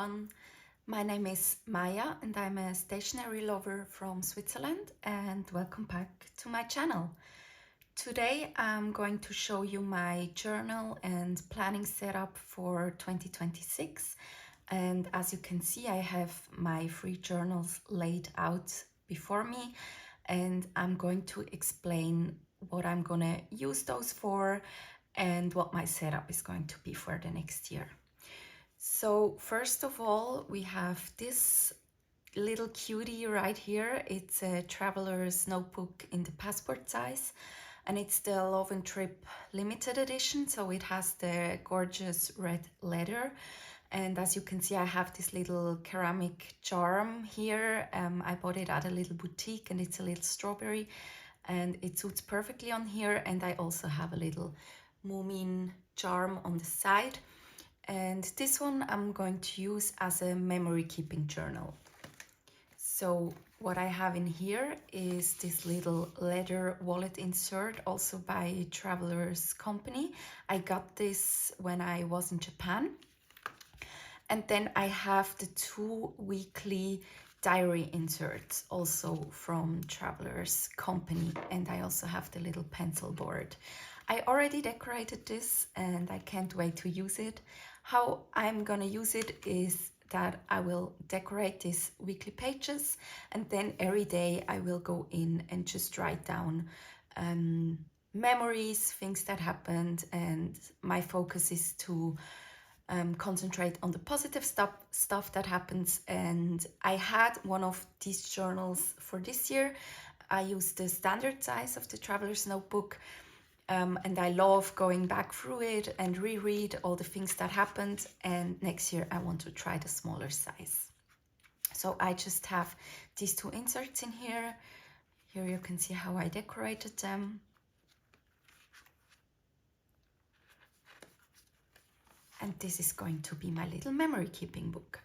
everyone. My name is Maja and I'm a stationery lover from Switzerland, and welcome back to my channel. Today I'm going to show you my journal and planning setup for 2026, and as you can see I have my 3 journals laid out before me, and I'm going to explain what I'm gonna use those for and what my setup is going to be for the next year. So first of all, we have this little cutie right here. It's a traveler's notebook in the passport size, and it's the Love and Trip limited edition, so it has the gorgeous red leather. And as you can see, I have this little ceramic charm here. I bought it at a little boutique, and it's a little strawberry, and it suits perfectly on here. And I also have a little Moomin charm on the side. And this one I'm going to use as a memory keeping journal. So what I have in here is this little leather wallet insert, also by Traveler's Company. I got this when I was in Japan. And then I have the 2 weekly diary inserts, also from Traveler's Company. And I also have the little pencil board. I already decorated this and I can't wait to use it. How I'm gonna use it is that I will decorate these weekly pages, and then every day I will go in and just write down memories, things that happened, and my focus is to concentrate on the positive stuff that happens. And I had one of these journals for this year. I used the standard size of the Traveler's Notebook. And I love going back through it and reread all the things that happened, and next year I want to try the smaller size. So I just have these 2 inserts in here. Here you can see how I decorated them. And this is going to be my little memory keeping book.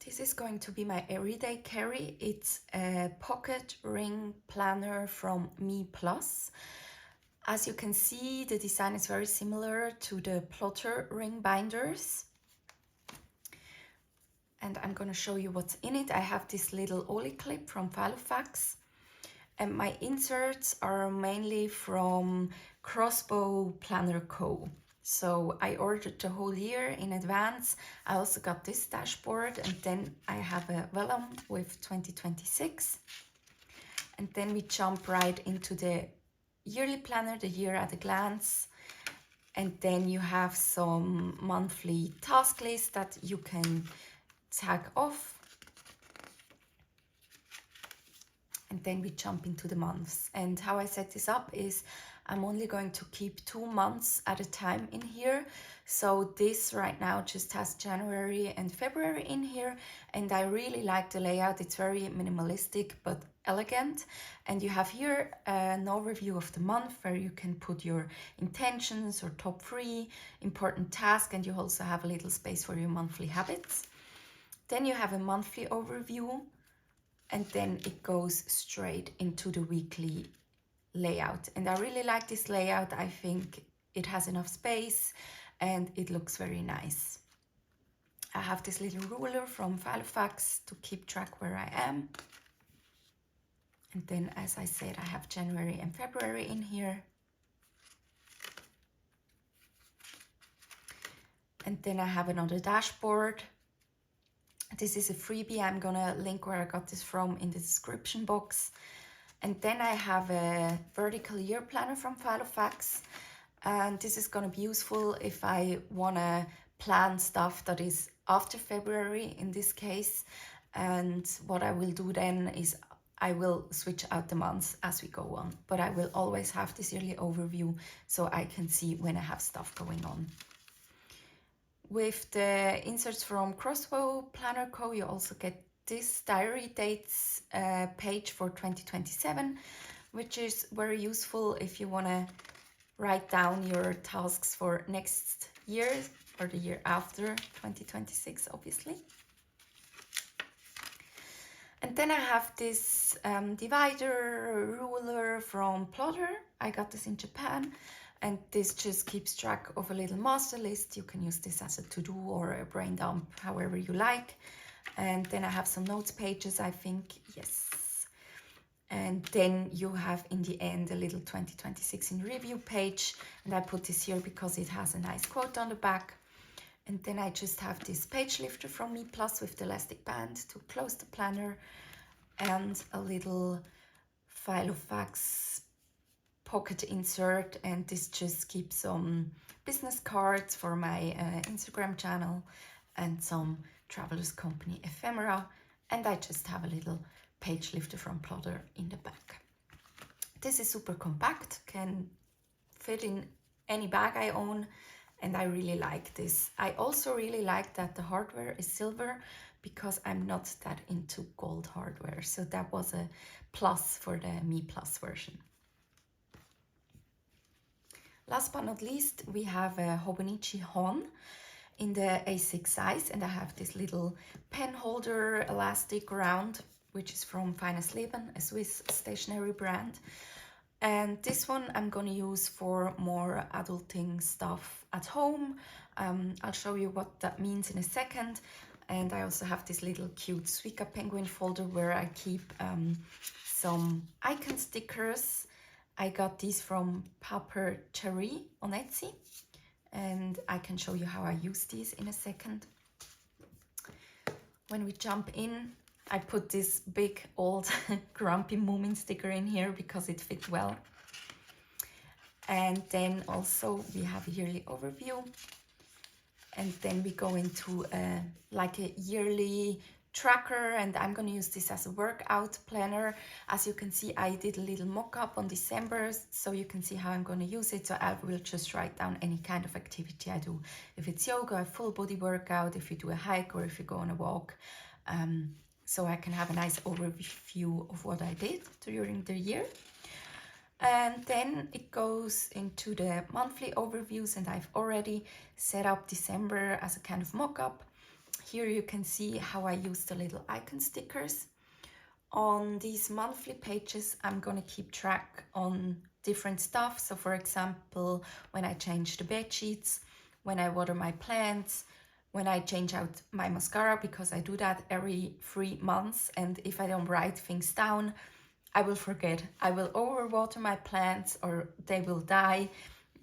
This is going to be my everyday carry. It's a pocket ring planner from Mee Plus. As you can see, the design is very similar to the plotter ring binders. And I'm going to show you what's in it. I have this little Oli clip from Filofax. And my inserts are mainly from Crossbow Planner Co. So I ordered the whole year in advance. I also got this dashboard, and then I have a vellum with 2026. And then we jump right into the yearly planner, the year at a glance. And then you have some monthly task lists that you can tag off. And then we jump into the months. And how I set this up is I'm only going to keep 2 months at a time in here. So this right now just has January and February in here. And I really like the layout. It's very minimalistic but elegant. And you have here an overview of the month where you can put your intentions or top 3 important tasks. And you also have a little space for your monthly habits. Then you have a monthly overview. And then it goes straight into the weekly layout. And I really like this layout. I think it has enough space and it looks very nice. I have this little ruler from Filofax to keep track where I am. And then, as I said, I have January and February in here. And then I have another dashboard. This is a freebie. I'm gonna link where I got this from in the description box. And then I have a vertical year planner from Filofax. And this is gonna be useful if I wanna plan stuff that is after February in this case. And what I will do then is I will switch out the months as we go on. But I will always have this yearly overview so I can see when I have stuff going on. With the inserts from Crossbow Planner Co, you also get this diary dates page for 2027, which is very useful if you want to write down your tasks for next year or the year after 2026, obviously. And then I have this divider ruler from Plotter. I got this in Japan. And this just keeps track of a little master list. You can use this as a to-do or a brain dump, however you like. And then I have some notes pages, I think, yes. And then you have in the end a little 2026 in review page. And I put this here because it has a nice quote on the back. And then I just have this page lifter from Mee Plus with the elastic band to close the planner, and a little file of wax pocket insert, and this just keeps some business cards for my Instagram channel and some Travelers Company ephemera, and I just have a little page lifter from Plotter in the back. This is super compact, can fit in any bag I own, and I really like this. I also really like that the hardware is silver because I'm not that into gold hardware, so that was a plus for the Mee Plus version. Last but not least, we have a Hobonichi HON in the A6 size, and I have this little pen holder elastic round, which is from Feines Leben, a Swiss stationery brand. And this one I'm going to use for more adulting stuff at home. I'll show you what that means in a second. And I also have this little cute Suica penguin folder where I keep some icon stickers. I got these from Paper Cherry on Etsy, and I can show you how I use these in a second. When we jump in, I put this big old grumpy Moomin sticker in here because it fit well. And then also we have a yearly overview. And then we go into like a yearly tracker, and I'm going to use this as a workout planner. As you can see, I did a little mock-up on December, so you can see how I'm going to use it. So I will just write down any kind of activity I do. If it's yoga, a full body workout, if you do a hike, or if you go on a walk. So I can have a nice overview of what I did during the year. And then it goes into the monthly overviews, and I've already set up December as a kind of mock-up. Here you can see how I use the little icon stickers. On these monthly pages, I'm going to keep track on different stuff. So for example, when I change the bed sheets, when I water my plants, when I change out my mascara, because I do that every 3 months, and if I don't write things down, I will forget. I will overwater my plants or they will die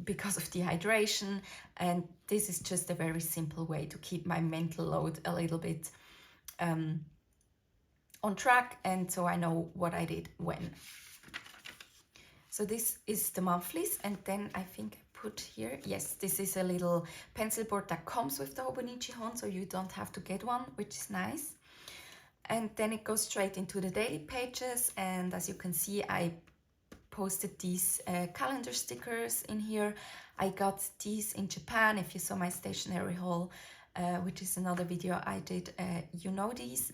because of dehydration, and this is just a very simple way to keep my mental load a little bit on track, and so I know what I did when. So this is the monthlies, and then I think I put here, yes, this is a little pencil board that comes with the Hobonichi HON, so you don't have to get one, which is nice. And then it goes straight into the daily pages, and as you can see, I posted these calendar stickers in here. I got these in Japan. If you saw my stationery haul, which is another video I did, you know these.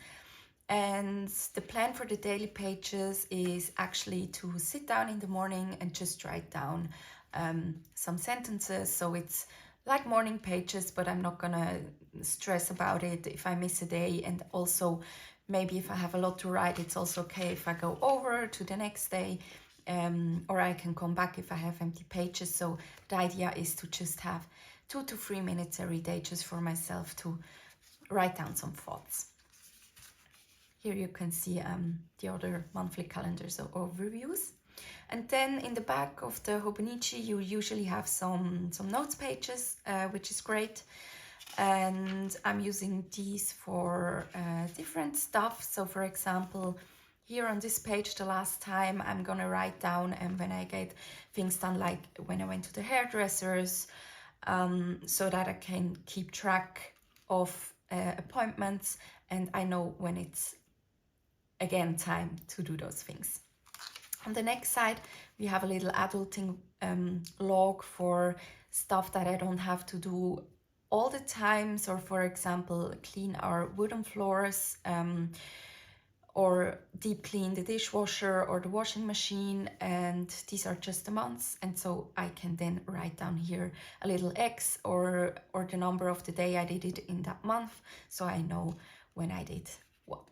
And the plan for the daily pages is actually to sit down in the morning and just write down some sentences. So it's like morning pages, but I'm not gonna stress about it if I miss a day. And also maybe if I have a lot to write, it's also okay if I go over to the next day, or I can come back if I have empty pages. So the idea is to just have 2 to 3 minutes every day just for myself to write down some thoughts. Here you can see the other monthly calendars or overviews. And then in the back of the Hobonichi, you usually have some notes pages, which is great. And I'm using these for different stuff. So for example, here on this page, the last time I'm gonna write down when I get things done, like when I went to the hairdressers, so that I can keep track of appointments, and I know when it's again time to do those things. On the next side, we have a little adulting log for stuff that I don't have to do all the time. So for example, clean our wooden floors, or deep clean the dishwasher or the washing machine, and these are just the months, and so I can then write down here a little X or the number of the day I did it in that month, so I know when I did what.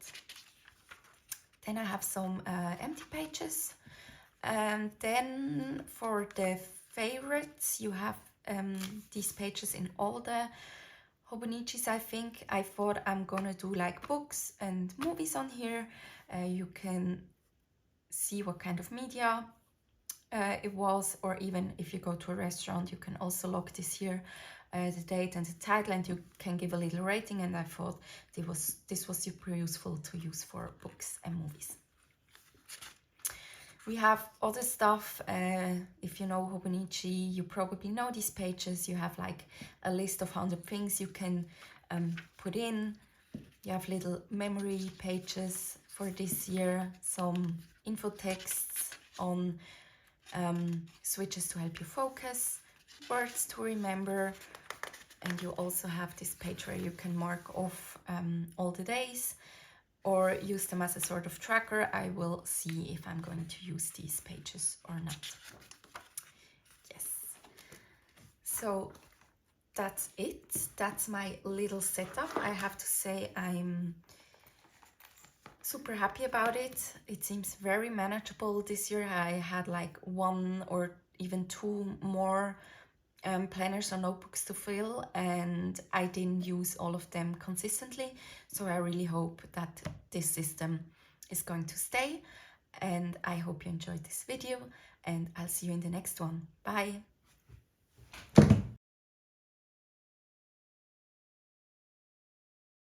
Then I have some empty pages, and then for the favorites. You have these pages in all the Hobonichis, I think. I thought I'm gonna do like books and movies on here. You can see what kind of media it was, or even if you go to a restaurant, you can also log this here, the date and the title, and you can give a little rating. And I thought this was super useful to use for books and movies. We have other stuff. If you know Hobonichi, you probably know these pages. You have like a list of 100 things you can put in. You have little memory pages for this year, some info texts on switches to help you focus, words to remember, and you also have this page where you can mark off all the days or use them as a sort of tracker. I will see if I'm going to use these pages or not. Yes. So that's it. That's my little setup. I have to say I'm super happy about it. It seems very manageable. This year I had like 1 or even 2 more planners or notebooks to fill, and I didn't use all of them consistently. So I really hope that this system is going to stay, and I hope you enjoyed this video, and I'll see you in the next one. Bye!